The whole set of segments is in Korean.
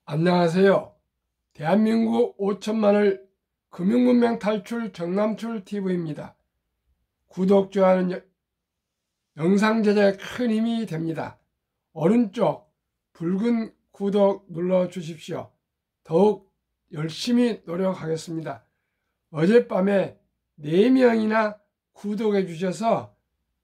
안녕하세요. 대한민국 5천만을 금융문명 탈출 정남출 TV입니다. 구독, 좋아요는 영상 제작에 큰 힘이 됩니다. 오른쪽 붉은 구독 눌러 주십시오. 더욱 열심히 노력하겠습니다. 어젯밤에 4명이나 구독해 주셔서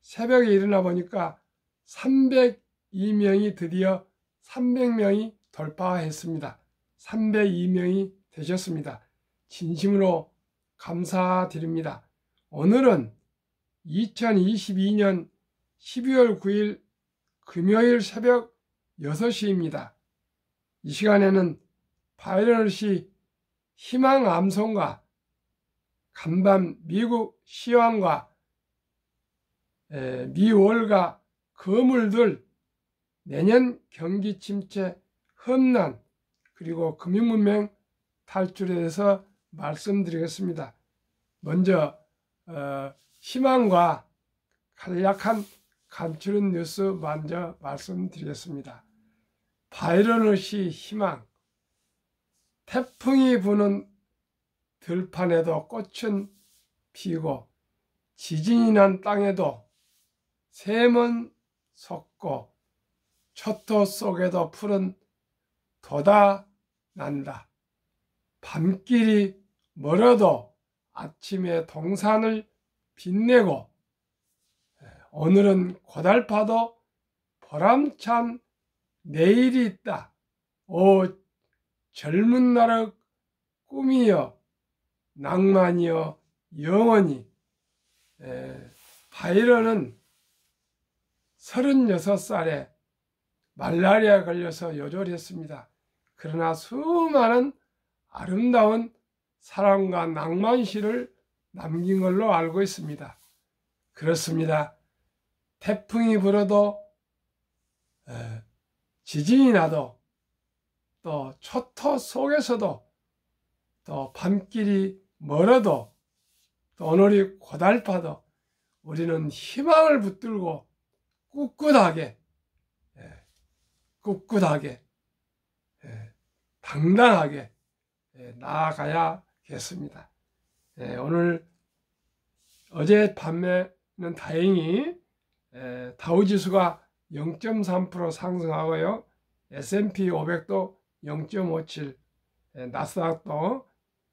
새벽에 일어나 보니까 302명이 드디어 300명이 돌파했습니다. 302명이 되셨습니다. 진심으로 감사드립니다. 오늘은 2022년 12월 9일 금요일 새벽 6시입니다. 이 시간에는 바이러시 희망 암송과 간밤 미국 시황과 미월가 거물들 내년 경기 침체 험난 그리고 금융문명 탈출에 대해서 말씀드리겠습니다. 먼저 희망과 간략한 간추린 뉴스 먼저 말씀드리겠습니다. 바이러시 희망. 태풍이 부는 들판에도 꽃은 피고 지진이 난 땅에도 샘은 솟고 초토 속에도 푸른 돋아난다. 밤길이 멀어도 아침에 동산을 빛내고 오늘은 고달파도 보람찬 내일이 있다. 오 젊은 날의 꿈이여 낭만이여 영원히. 바이런은 36살에 말라리아에 걸려서 요절했습니다. 그러나 수많은 아름다운 사랑과 낭만시를 남긴 걸로 알고 있습니다. 그렇습니다. 태풍이 불어도 지진이 나도 또 초토 속에서도 또 밤길이 멀어도 또 오늘이 고달파도 우리는 희망을 붙들고 꿋꿋하게 당당하게 나아가야겠습니다. 오늘 어젯밤에는 다행히 다우지수가 0.3% 상승하고요. S&P 500도 0.57, 나스닥도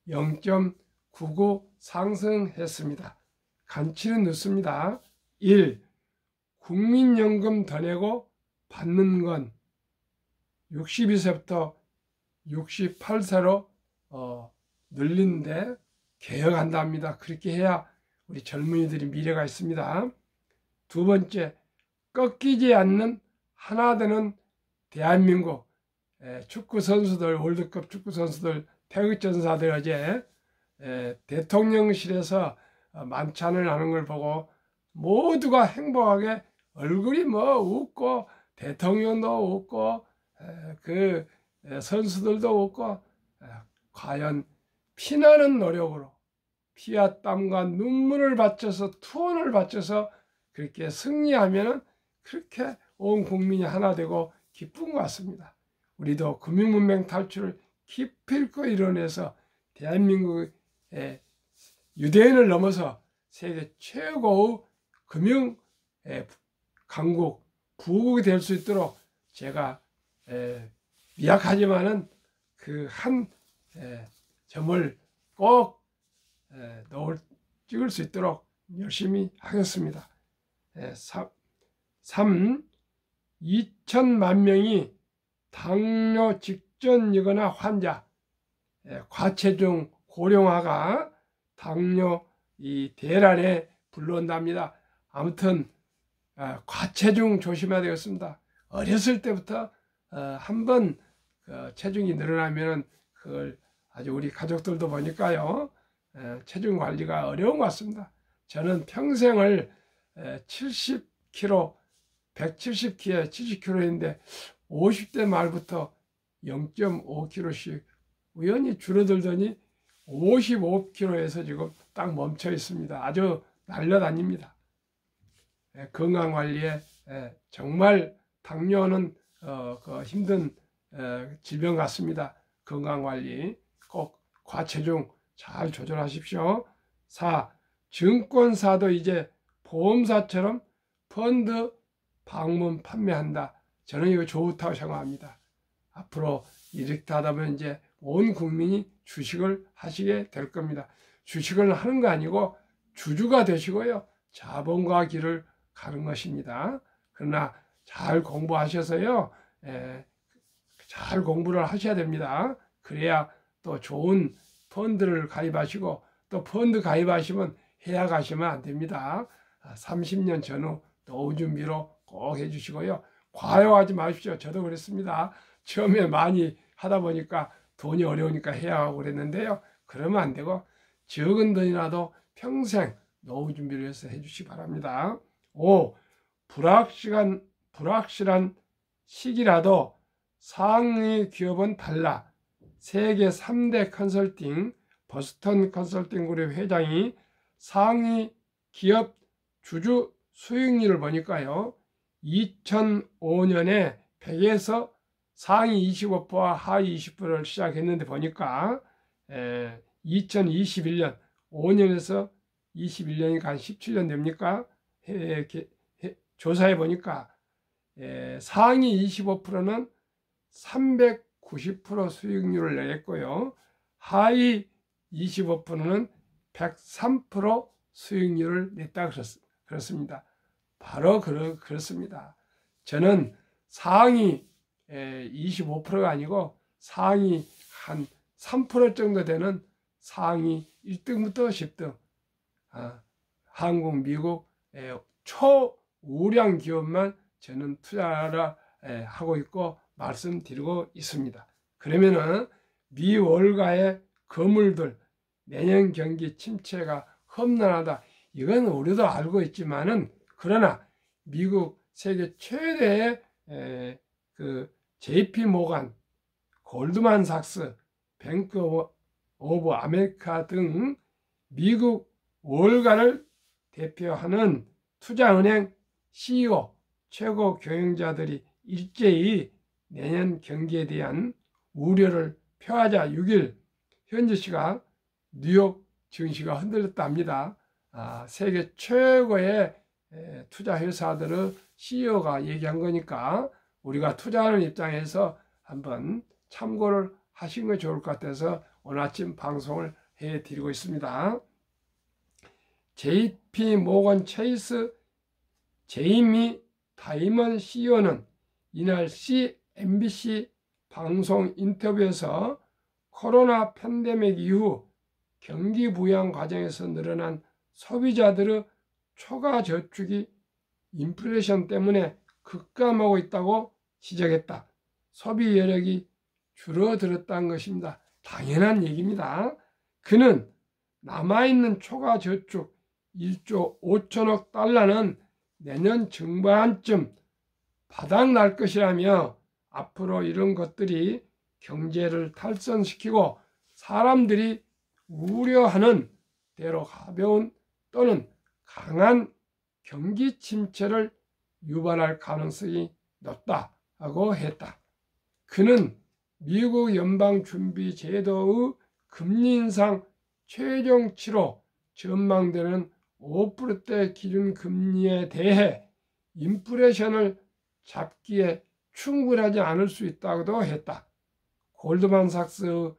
0.99 상승했습니다. 간추린 뉴스입니다. 1. 국민연금 더 내고 받는 건 62세부터 68세로 늘리는데 개혁한답니다. 그렇게 해야 우리 젊은이들이 미래가 있습니다. 두 번째, 꺾이지 않는 하나 되는 대한민국 축구 선수들, 월드컵 축구 선수들, 태극전사들 어제 대통령실에서 만찬을 하는 걸 보고 모두가 행복하게 얼굴이 웃고 대통령도 웃고 그 선수들도 웃고 과연 피나는 노력으로 피와 땀과 눈물을 바쳐서 투혼을 바쳐서 그렇게 승리하면은 그렇게 온 국민이 하나 되고 기쁜 것 같습니다. 우리도 금융문명 탈출을 기필코 이뤄내서 대한민국의 유대인을 넘어서 세계 최고의 금융 강국 부국이 될 수 있도록 제가 미약하지만은 그 한 점을 꼭 찍을 수 있도록 열심히 하겠습니다. 3. 2천만 명이 당뇨 직전이거나 환자, 과체중 고령화가 당뇨 이 대란에 불러온답니다. 아무튼 과체중 조심해야 되겠습니다. 어렸을 때부터 한번 체중이 늘어나면은 그걸 아주 우리 가족들도 보니까요 체중 관리가 어려운 것 같습니다. 저는 평생을 70kg, 170kg, 70kg인데 50대 말부터 0.5kg씩 우연히 줄어들더니 55kg에서 지금 딱 멈춰 있습니다. 아주 날려다닙니다. 건강관리에 정말 당뇨는 그 힘든 질병 같습니다. 건강관리 꼭 과체중 잘 조절하십시오. 4. 증권사도 이제 보험사처럼 펀드 방문 판매한다. 저는 이거 좋다고 생각합니다. 앞으로 이렇게 하다 보면 이제 온 국민이 주식을 하시게 될 겁니다. 주식을 하는 거 아니고 주주가 되시고요. 자본과 길을 가는 것입니다. 그러나 잘 공부하셔서요. 잘 공부를 하셔야 됩니다. 그래야 또 좋은 펀드를 가입하시고 또 펀드 가입하시면 해약하시면 안 됩니다. 30년 전후 노후 준비로 꼭 해주시고요. 과욕하지 마십시오. 저도 그랬습니다. 처음에 많이 하다 보니까 돈이 어려우니까 해약하고 그랬는데요. 그러면 안 되고 적은 돈이라도 평생 노후 준비를 해서 해주시기 바랍니다. 5. 불확실한 시기라도 상위 기업은 달라. 세계 3대 컨설팅 버스턴 컨설팅 그룹 회장이 상위 기업 주주 수익률을 보니까요. 2005년에 100에서 상위 25%와 하위 20%를 시작했는데 보니까 2021년 5년에서 21년이니까 한 17년 됩니까? 조사해 보니까 상위 25%는 390% 수익률을 내겠고요. 하위 25%는 103% 수익률을 냈다 그렇습니다. 바로 그렇습니다. 저는 상위 25%가 아니고 상위 한 3% 정도 되는 상위 1등부터 10등 한국, 미국 초우량 기업만 저는 투자를 하고 있고 말씀드리고 있습니다. 그러면은 미월가의 거물들 내년 경기 침체가 험난하다. 이건 우리도 알고 있지만은 그러나 미국 세계 최대의 그 JP 모간, 골드만삭스, 뱅크 오브 아메리카 등 미국 월가를 대표하는 투자은행 CEO 최고 경영자들이 일제히 내년 경기에 대한 우려를 표하자 6일 현지 시각 뉴욕 증시가 흔들렸다 합니다. 세계 최고의 투자 회사들의 CEO가 얘기한 거니까 우리가 투자하는 입장에서 한번 참고를 하신 게 좋을 것 같아서 오늘 아침 방송을 해드리고 있습니다. JP 모건 체이스 제이미 다이먼 CEO는 이날 CNBC 방송 인터뷰에서 코로나 팬데믹 이후 경기 부양 과정에서 늘어난 소비자들의 초과 저축이 인플레이션 때문에 급감하고 있다고 지적했다. 소비 여력이 줄어들었다는 것입니다. 당연한 얘기입니다. 그는 남아있는 초과 저축 1조 5천억 달러는 내년 중반쯤 바닥날 것이라며 앞으로 이런 것들이 경제를 탈선시키고 사람들이 우려하는 대로 가벼운 또는 강한 경기 침체를 유발할 가능성이 높다고 했다. 그는 미국 연방준비제도의 금리 인상 최종치로 전망되는 5%대 기준금리에 대해 인플레이션을 잡기에 충분하지 않을 수 있다고도 했다. 골드만삭스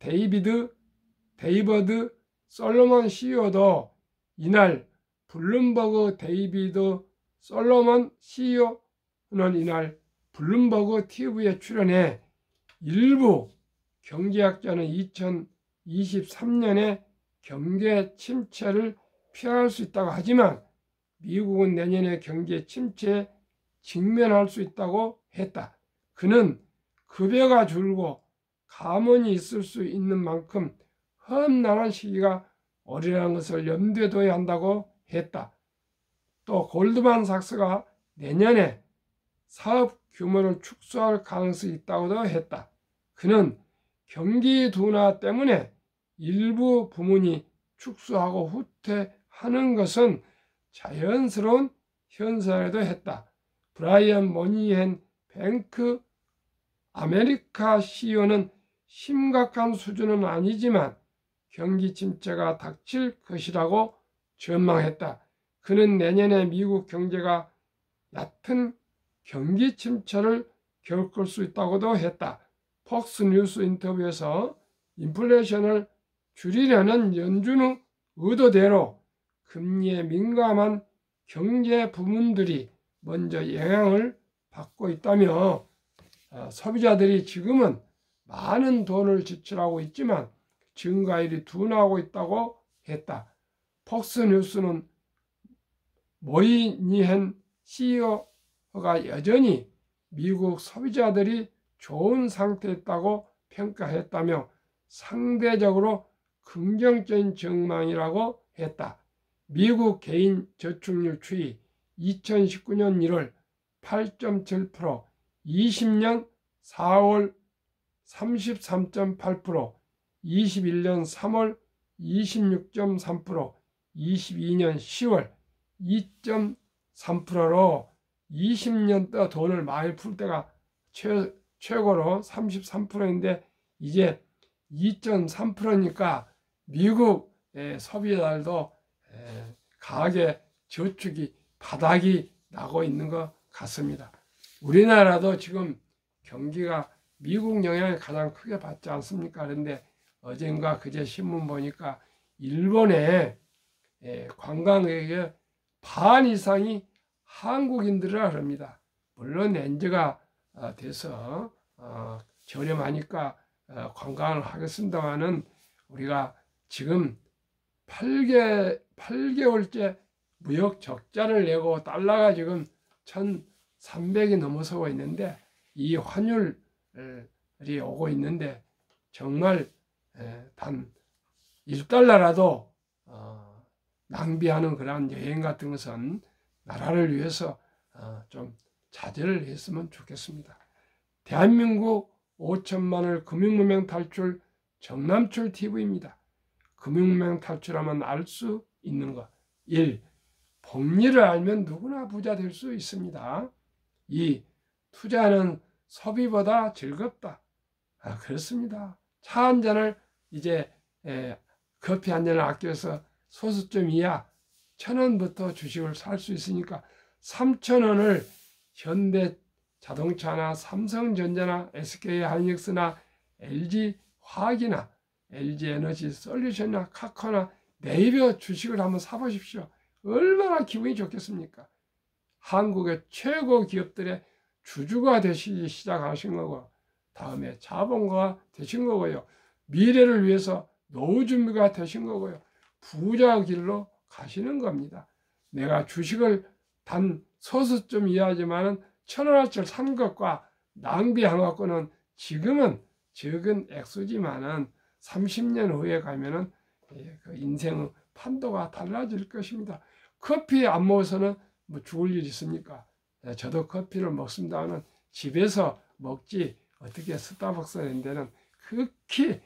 데이버드 솔로몬 CEO도 이날 블룸버그 데이비드 솔로몬 CEO는 이날 블룸버그 TV에 출연해 일부 경제학자는 2023년에 경제 침체를 피할 수 있다고 하지만 미국은 내년에 경제 침체에 직면할 수 있다고 했다. 그는 급여가 줄고 감원이 있을 수 있는 만큼 험난한 시기가 오리라는 것을 염두에 둬야 한다고 했다. 또 골드만삭스가 내년에 사업 규모를 축소할 가능성이 있다고도 했다. 그는 경기 둔화 때문에 일부 부문이 축소하고 후퇴하는 것은 자연스러운 현상이라고 했다. 브라이언 모니헨 뱅크 아메리카 CEO는 심각한 수준은 아니지만 경기 침체가 닥칠 것이라고 전망했다. 그는 내년에 미국 경제가 얕은 경기 침체를 겪을 수 있다고도 했다. 폭스뉴스 인터뷰에서 인플레이션을 줄이려는 연준의 의도대로 금리에 민감한 경제 부문들이 먼저 영향을 받고 있다며 소비자들이 지금은 많은 돈을 지출하고 있지만 증가율이 둔화하고 있다고 했다. 폭스뉴스는 모이니헨 CEO가 여전히 미국 소비자들이 좋은 상태에 있다고 평가했다며 상대적으로 긍정적인 전망이라고 했다. 미국 개인 저축률 추이 2019년 1월 8.7%, 20년 4월 33.8%, 21년 3월 26.3%, 22년 10월 2.3%로 20년 더 돈을 많이 풀 때가 최고로 33%인데 이제 2.3%니까 미국 소비자들도 가계 저축이 바닥이 나고 있는 것 같습니다. 우리나라도 지금 경기가 미국 영향을 가장 크게 받지 않습니까? 그런데 어젠가 그제 신문 보니까 일본의 관광객의 반 이상이 한국인들이라 합니다. 물론 엔저가 돼서 저렴하니까 관광을 하겠습니다만은 우리가 지금 8개월째 무역 적자를 내고 달러가 지금 1,300이 넘어서고 있는데 이 환율이 오고 있는데 정말 단 1달러라도 낭비하는 그런 여행 같은 것은 나라를 위해서 좀 자제를 했으면 좋겠습니다. 대한민국 5천만을 금융무명 탈출 정남출 TV입니다. 금융무명 탈출하면 알 수 있는 것. 1. 복리를 알면 누구나 부자 될 수 있습니다. 2. 투자는 소비보다 즐겁다. 그렇습니다. 차 한 잔을 이제 커피 한 잔을 아껴서 소수점 이하 1,000원부터 주식을 살 수 있으니까 3,000원을 현대자동차나 삼성전자나 SK하이닉스나 LG화학이나 LG에너지솔루션이나 카카오나 네이버 주식을 한번 사보십시오. 얼마나 기분이 좋겠습니까? 한국의 최고 기업들의 주주가 되시기 시작하신 거고 다음에 자본가가 되신 거고요. 미래를 위해서 노후 준비가 되신 거고요. 부자 길로 가시는 겁니다. 내가 주식을 단 소수점 이하지만은 1,000원어치를 산 것과 낭비한 것과는 지금은 적은 액수지만은 30년 후에 가면은 그 인생의 판도가 달라질 것입니다. 커피 안 먹어서는 뭐 죽을 일 있습니까? 저도 커피를 먹습니다만 집에서 먹지 어떻게 스타벅스 이런 데는 극히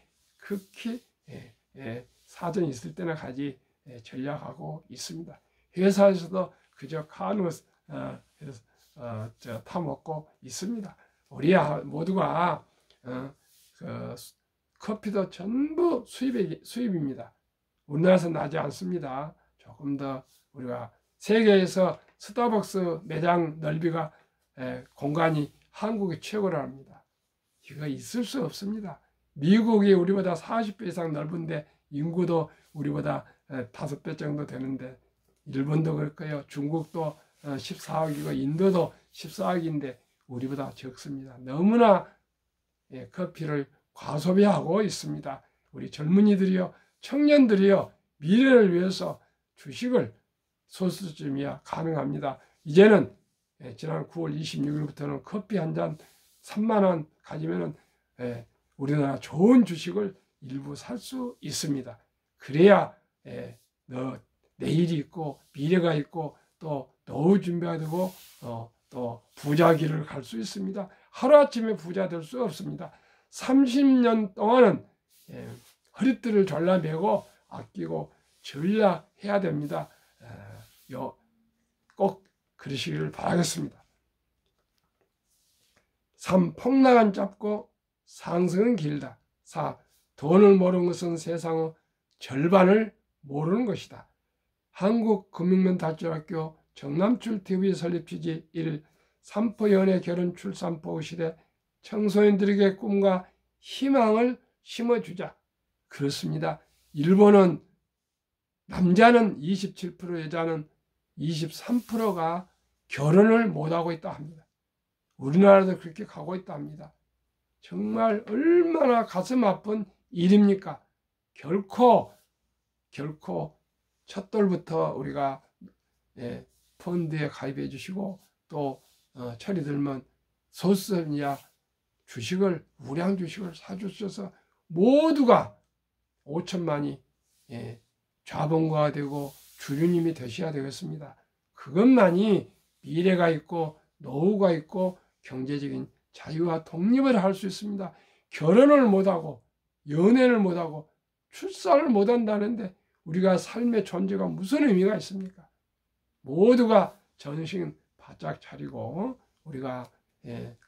사정이 있을 때나 가지 전략하고 있습니다. 회사에서도 그저 카누 타먹고 있습니다. 우리 모두가 그 커피도 전부 수입입니다. 우리나라에서 나지 않습니다. 조금 더 우리가 세계에서 스타벅스 매장 넓이가 공간이 한국이 최고라 합니다. 이거 있을 수 없습니다. 미국이 우리보다 40배 이상 넓은데 인구도 우리보다 5배 정도 되는데 일본도 그럴 거예요. 중국도 14억이고 인도도 14억인데 우리보다 적습니다. 너무나 커피를 과소비하고 있습니다. 우리 젊은이들이요, 청년들이요, 미래를 위해서 주식을 소수점이야 가능합니다. 이제는 지난 9월 26일부터는 커피 한 잔 3만 원 가지면은 우리나라 좋은 주식을 일부 살 수 있습니다. 그래야 내일이 있고 미래가 있고 또 노후 준비가 되고 또 부자 길을 갈 수 있습니다. 하루아침에 부자 될 수 없습니다. 30년 동안은 허리띠를 졸라매고 아끼고 전략해야 됩니다. 꼭 그러시기를 바라겠습니다. 3. 폭락은 짧고 상승은 길다. 4. 돈을 모르는 것은 세상의 절반을 모르는 것이다. 한국금융멘탈출학교 정남출TV 설립 취지 1. 산포 연애 결혼 출산포 시대 청소년들에게 꿈과 희망을 심어주자. 그렇습니다. 일본은 남자는 27%, 여자는 23%가 결혼을 못하고 있다 합니다. 우리나라도 그렇게 가고 있다 합니다. 정말 얼마나 가슴 아픈 일입니까? 결코 첫돌부터 우리가 펀드에 가입해 주시고 또 철이 들면 소설이야 주식을 우량 주식을 사주셔서 모두가 5천만이 자본가가 되고 주주님이 되셔야 되겠습니다. 그것만이 미래가 있고 노후가 있고 경제적인 자유와 독립을 할 수 있습니다. 결혼을 못하고 연애를 못하고 출산을 못한다는데 우리가 삶의 존재가 무슨 의미가 있습니까? 모두가 정신 바짝 차리고 우리가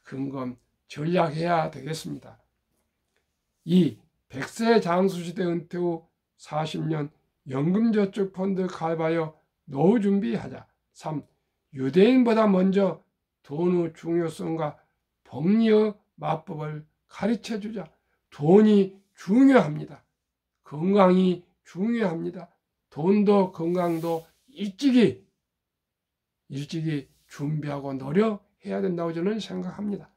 근검 전략해야 되겠습니다. 2. 100세 장수시대 은퇴 후 40년 연금저축펀드 가입하여 노후 준비하자. 3. 유대인보다 먼저 돈의 중요성과 복리의 마법을 가르쳐주자. 돈이 중요합니다. 건강이 중요합니다. 돈도 건강도 일찍이 준비하고 노력해야 된다고 저는 생각합니다.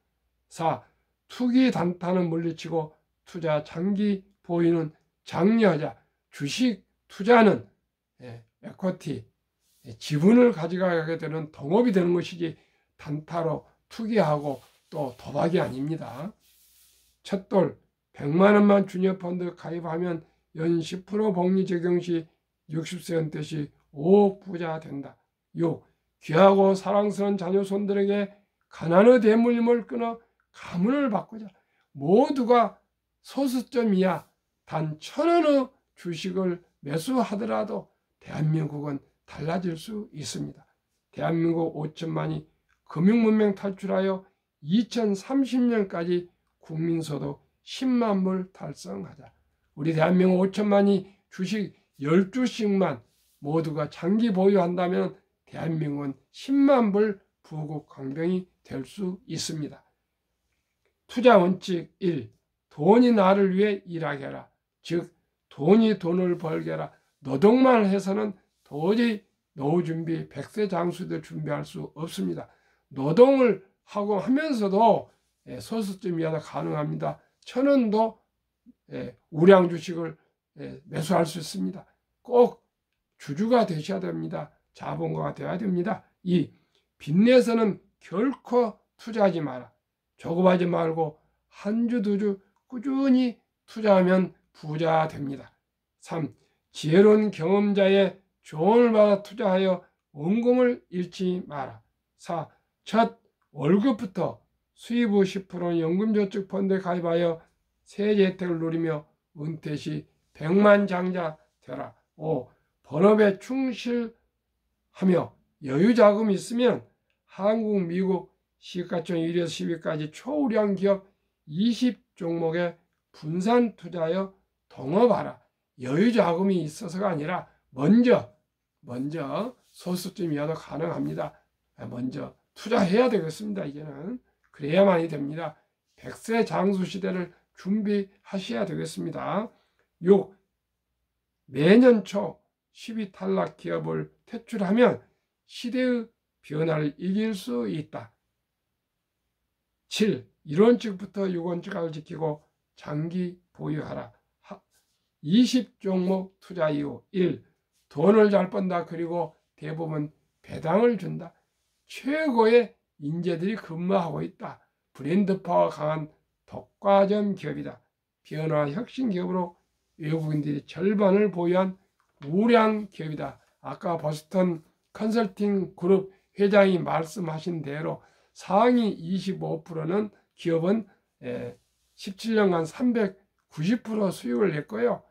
4. 투기 단타는 물리치고 투자 장기 보유는 장려하자. 주식 투자는 에쿼티, 지분을 가져가게 되는 동업이 되는 것이지 단타로 투기하고 또 도박이 아닙니다. 첫돌 100만 원만 주녀펀드 가입하면 연 10% 복리 적용 시 60세 은퇴 시 5억 부자 된다. 6. 귀하고 사랑스러운 자녀손들에게 가난의 대물림을 끊어 가문을 바꾸자. 모두가 소수점 이하 단 1,000원의 주식을 매수하더라도 대한민국은 달라질 수 있습니다. 대한민국 5천만이 금융문명 탈출하여 2030년까지 국민소득 10만 불 달성하자. 우리 대한민국 5천만이 주식 12주씩만 모두가 장기 보유한다면 대한민국은 10만 불 부국 강병이 될 수 있습니다. 투자 원칙 1. 돈이 나를 위해 일하게 하라. 즉 돈이 돈을 벌게 하라. 노동만 해서는 도저히 노후 준비 100세 장수들 준비할 수 없습니다. 노동을 하고 하면서도 소수점 이하도 가능합니다. 1,000원도 우량 주식을 매수할 수 있습니다. 꼭 주주가 되셔야 됩니다. 자본가가 되어야 됩니다. 2. 빚내서는 결코 투자하지 마라. 조급하지 말고 한 주, 두 주 꾸준히 투자하면 부자 됩니다. 3. 지혜로운 경험자의 조언을 받아 투자하여 원금을 잃지 마라. 4. 첫 월급부터 수입 후 10% 연금저축펀드에 가입하여 세제 혜택을 누리며 은퇴 시 100만 장자 되라. 5. 본업에 충실하며 여유자금이 있으면 한국, 미국 시가총 1위에서 10위까지 초우량 기업 20종목에 분산 투자하여 동업하라. 여유자금이 있어서가 아니라 먼저 소수점 이하도 가능합니다. 먼저 투자해야 되겠습니다. 이제는 그래야만이 됩니다. 100세 장수 시대를 준비하셔야 되겠습니다. 6. 매년 초 10위 탈락 기업을 퇴출하면 시대의 변화를 이길 수 있다. 7. 1원칙부터 6원칙을 지키고 장기 보유하라. 20종목 투자 이후 1. 돈을 잘 번다. 그리고 대부분 배당을 준다. 최고의 인재들이 근무하고 있다. 브랜드 파워 강한 독과점 기업이다. 변화 혁신 기업으로 외국인들이 절반을 보유한 우량 기업이다. 아까 보스턴 컨설팅 그룹 회장이 말씀하신 대로 상위 25%는 기업은 17년간 390% 수익을 냈고요.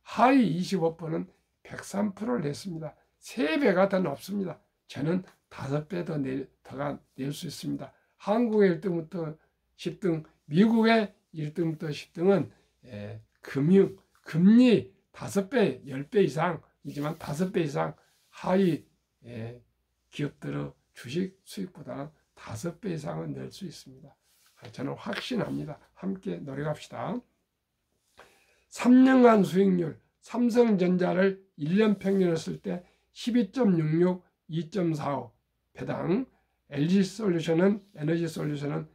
하위 25%는 103%를 냈습니다. 3배가 더 높습니다. 저는 5배 더 낼 수 있습니다. 한국의 1등부터 10등, 미국의 1등부터 10등은 금리 5배, 10배 이상이지만 5배 이상 하위 기업들의 주식 수익보다는 5배 이상은 낼 수 있습니다. 저는 확신합니다. 함께 노력합시다. 3년간 수익률, 삼성전자를 1년 평균으로 쓸 때 12.66, 2.45 배당, LG솔루션은 에너지솔루션은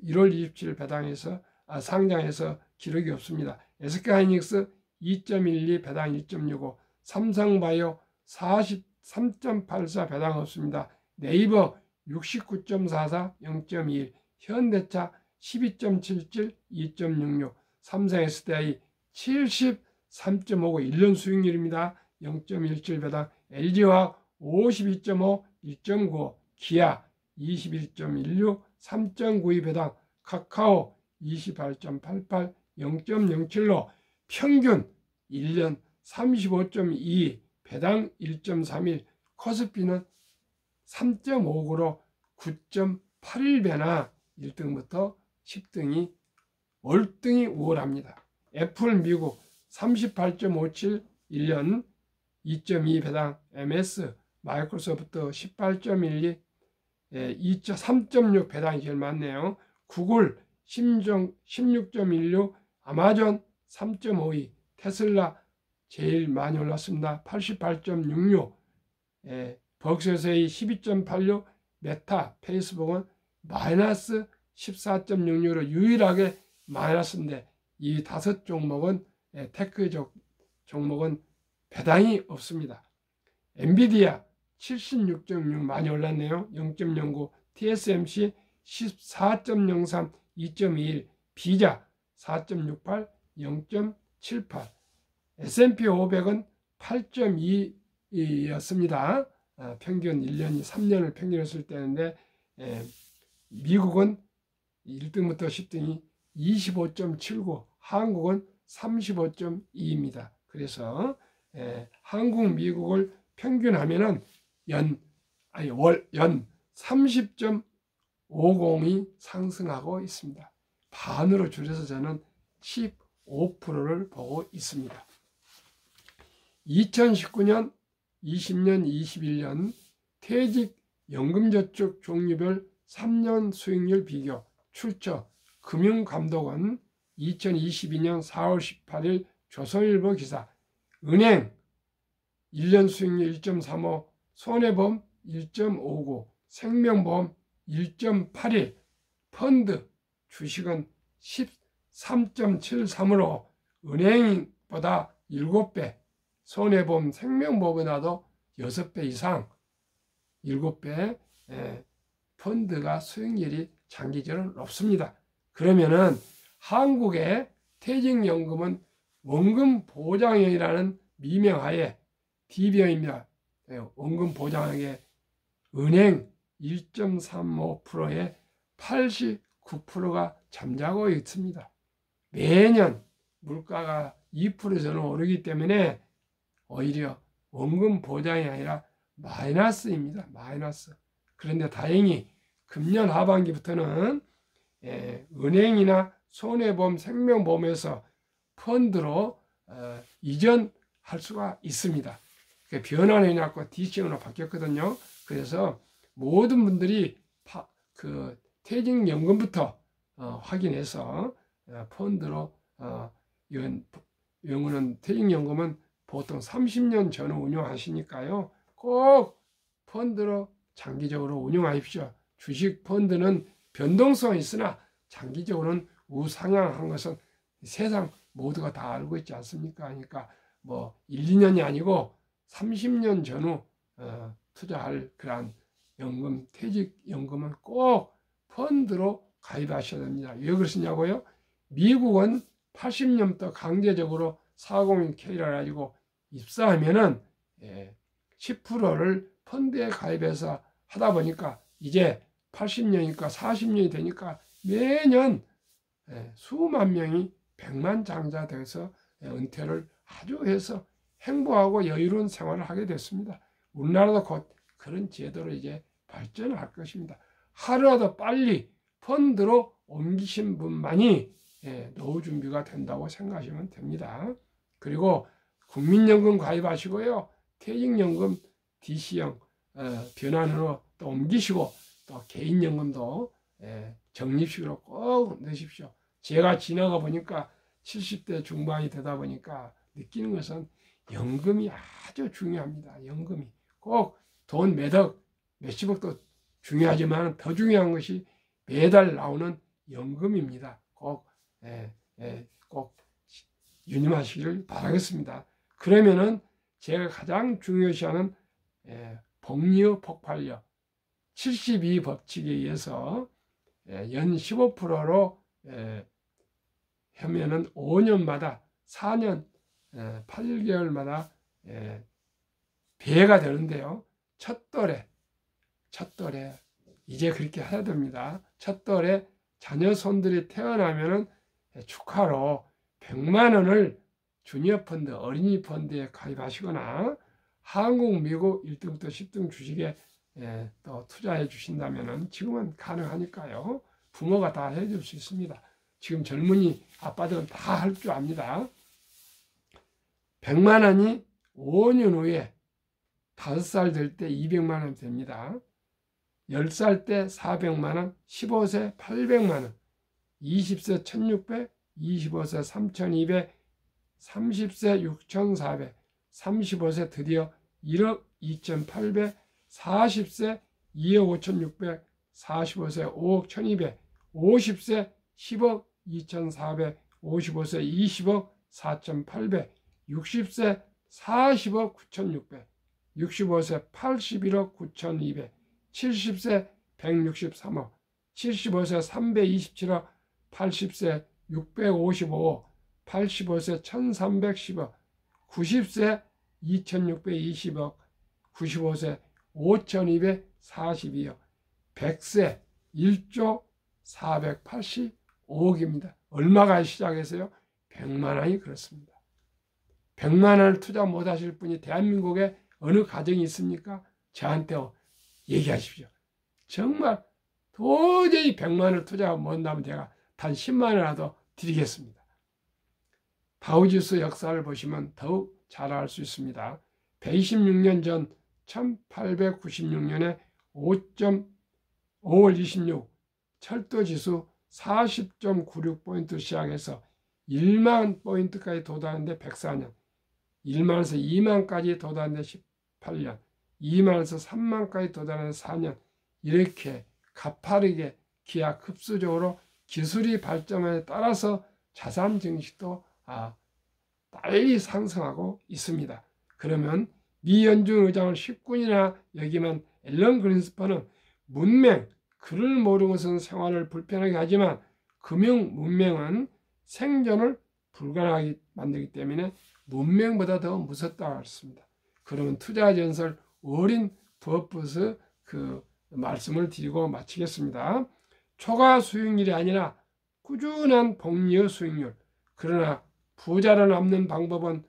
1월 27일 배당해서 상장해서 기록이 없습니다. SK하이닉스 2.12 배당 1.65, 삼성바이오 43.84 배당 없습니다. 네이버 69.44 0.21, 현대차 12.77 2.66, 삼성 SDI 73.59 1년 수익률입니다. 0.17 배당, LG화학 52.5 1.95, 기아 21.16 3.92 배당, 카카오 28.88 0.07로 평균 1년 35.2 배당 1.31, 코스피는 3.59로 9.81배나 1등부터 10등이 월등히 우월합니다. 애플 미국 38.57 1년 2.2 배당, MS 마이크로소프트 18.12 3.6 배당이 제일 많네요. 구글 16.16, 아마존 3.52, 테슬라 제일 많이 올랐습니다. 88.66, 버크셔세이 12.86, 메타, 페이스북은 마이너스 14.66으로 유일하게 마이너스인데 이 5종목은 테크 종목은 배당이 없습니다. 엔비디아 76.6 많이 올랐네요. 0.09, TSMC 14.03, 2.21, 비자 4.68, 0.78, S&P 500은 8.2였습니다. 평균 1년이 3년을 평균했을 때인데 미국은 1등부터 10등이 25.79, 한국은 35.2입니다. 그래서 한국, 미국을 평균하면은 연 30.50이 상승하고 있습니다. 반으로 줄여서 저는 15%를 보고 있습니다. 2019년, 20년, 21년 퇴직연금저축 종류별 3년 수익률 비교 출처 금융감독원 2022년 4월 18일 조선일보 기사. 은행 1년 수익률 1.35, 손해보험 1.59, 생명보험 1.81, 펀드 주식은 13.73으로 은행보다 7배, 손해보험, 생명보험보다도 6배 이상, 7배 펀드가 수익률이 장기적으로 높습니다. 그러면은 한국의 퇴직연금은 원금보장형이라는 미명하에 DB형입니다. 원금보장형에 은행 1.35%에 89%가 잠자고 있습니다. 매년 물가가 2% 저는 오르기 때문에 오히려 원금보장이 아니라 마이너스입니다. 마이너스. 그런데 다행히 금년 하반기부터는 은행이나 손해보험, 생명보험에서 펀드로 이전할 수가 있습니다. 변환이 났고 DC형으로 바뀌었거든요. 그래서 모든 분들이 퇴직연금부터 확인해서 펀드로 영어는 퇴직연금은 보통 30년 전후 운용하시니까요. 꼭 펀드로 장기적으로 운용하십시오. 주식 펀드는 변동성이 있으나 장기적으로는 우상향한 것은 세상 모두가 다 알고 있지 않습니까? 그러니까 뭐 1, 2년이 아니고 30년 전후 투자할 그러한 연금, 퇴직연금은 꼭 펀드로 가입하셔야 됩니다. 왜 그러시냐고요? 미국은 80년부터 강제적으로 401k를 가지고 입사하면은 10%를 펀드에 가입해서 하다 보니까 이제 80년이니까 40년이 되니까 매년 수만 명이 100만 장자 돼서 은퇴를 아주 해서 행복하고 여유로운 생활을 하게 됐습니다. 우리나라도 곧 그런 제도로 이제 발전할 것입니다. 하루라도 빨리 펀드로 옮기신 분만이 노후 준비가 된다고 생각하시면 됩니다. 그리고 국민연금 가입하시고요. 퇴직연금 DC형 변환으로 또 옮기시고 또 개인연금도 적립식으로 꼭 넣으십시오. 제가 지나가 보니까 70대 중반이 되다 보니까 느끼는 것은 연금이 아주 중요합니다. 연금이 꼭 돈 몇억 몇십억도 중요하지만 더 중요한 것이 매달 나오는 연금입니다. 꼭 유념하시기를 바라겠습니다. 그러면은 제가 가장 중요시하는 복리의 폭발력 72법칙에 의해서 연 15%로 하면은 5년마다 4년 8개월마다 배가 되는데요. 첫돌에 이제 그렇게 해야 됩니다. 첫돌에 자녀 손들이 태어나면은 축하로 100만 원을 주니어 펀드, 어린이 펀드에 가입하시거나 한국, 미국 1등부터 10등 주식에 또 투자해 주신다면은 지금은 가능하니까요. 부모가 다 해줄 수 있습니다. 지금 젊은이 아빠들은 다 할 줄 압니다. 100만 원이 5년 후에 5살 될 때 200만 원 됩니다. 10살 때 400만 원, 15세 800만 원, 20세 1600, 25세 3200, 30세 6400, 35세 드디어 1억 2800, 40세 2억 5600, 45세 5억 1200, 50세 10억 2400, 55세 20억 4800, 60세 40억 9600, 65세 81억 9200, 70세 163억, 75세 327억, 80세 655억, 85세 1310억, 90세 2620억, 95세 5242억, 100세 1조 485억입니다. 얼마가 시작해서요? 100만 원이 그렇습니다. 100만 원을 투자 못하실 분이 대한민국에 어느 가정이 있습니까? 저한테 얘기하십시오. 정말 도저히 100만 원을 투자 못한다면 제가 단 10만 원이라도 드리겠습니다. 다우지수 역사를 보시면 더욱 잘 알 수 있습니다. 126년 전 1896년에 5월 26 철도지수 40.96포인트 시작해서 1만 포인트까지 도달하는데 104년, 1만에서 2만까지 도달하는데 18년, 2만에서 3만까지 도달하는 4년, 이렇게 가파르게 기하급수적으로 기술이 발전에 따라서 자산 증식도 빨리 상승하고 있습니다. 그러면 미 연준 의장을 10군이나 여기면 앨런 그린스펀은 문맹, 글을 모르는 것은 생활을 불편하게 하지만 금융 문맹은 생존을 불가능하게 만들기 때문에 문맹보다 더 무섭다고 했습니다. 그러면 투자 전설 워린 버핏의 그 말씀을 드리고 마치겠습니다. 초과 수익률이 아니라 꾸준한 복리의 수익률. 그러나 부자를 남는 방법은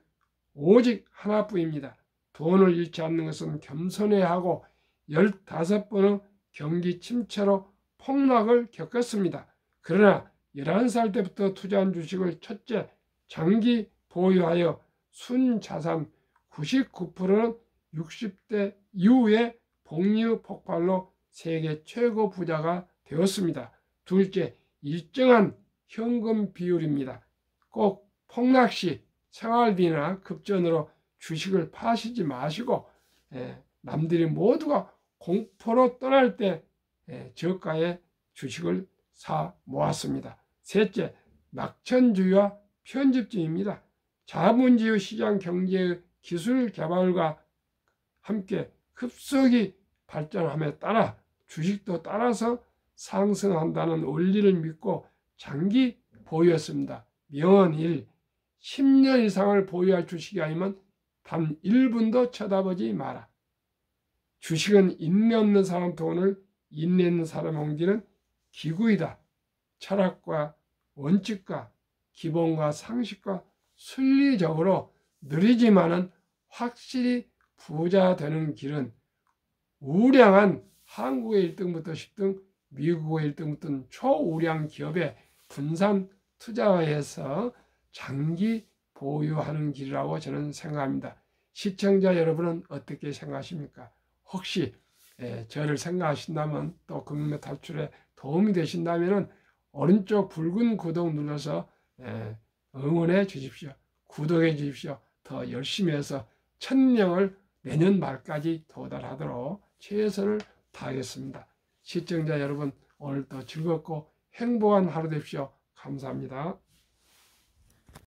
오직 하나뿐입니다. 돈을 잃지 않는 것은 겸손해야 하고 15번의 경기 침체로 폭락을 겪었습니다. 그러나 11살 때부터 투자한 주식을 첫째, 장기 보유하여 순자산 99%는 60대 이후에 복리의 폭발로 세계 최고 부자가 되었습니다. 둘째, 일정한 현금 비율입니다. 꼭 폭락시 생활비나 급전으로 주식을 파시지 마시고 남들이 모두가 공포로 떠날 때 저가의 주식을 사 모았습니다. 셋째, 낙천주의와 편집주의입니다. 자본주의 시장 경제의 기술 개발과 함께 급속히 발전함에 따라 주식도 따라서 상승한다는 원리를 믿고 장기 보유했습니다. 명언 1. 10년 이상을 보유할 주식이 아니면 단 1분도 쳐다보지 마라. 주식은 인내 없는 사람 돈을 인내 있는 사람 옮기는 기구이다. 철학과 원칙과 기본과 상식과 순리적으로 느리지만은 확실히 부자 되는 길은 우량한 한국의 1등부터 10등 미국의 1등 초우량 기업에 분산 투자해서 장기 보유하는 길이라고 저는 생각합니다. 시청자 여러분은 어떻게 생각하십니까? 혹시 저를 생각하신다면 또 금융 탈출에 도움이 되신다면 오른쪽 붉은 구독 눌러서 응원해 주십시오. 구독해 주십시오. 더 열심히 해서 1000명을 내년 말까지 도달하도록 최선을 다하겠습니다. 시청자 여러분, 오늘도 즐겁고 행복한 하루 되십시오. 감사합니다.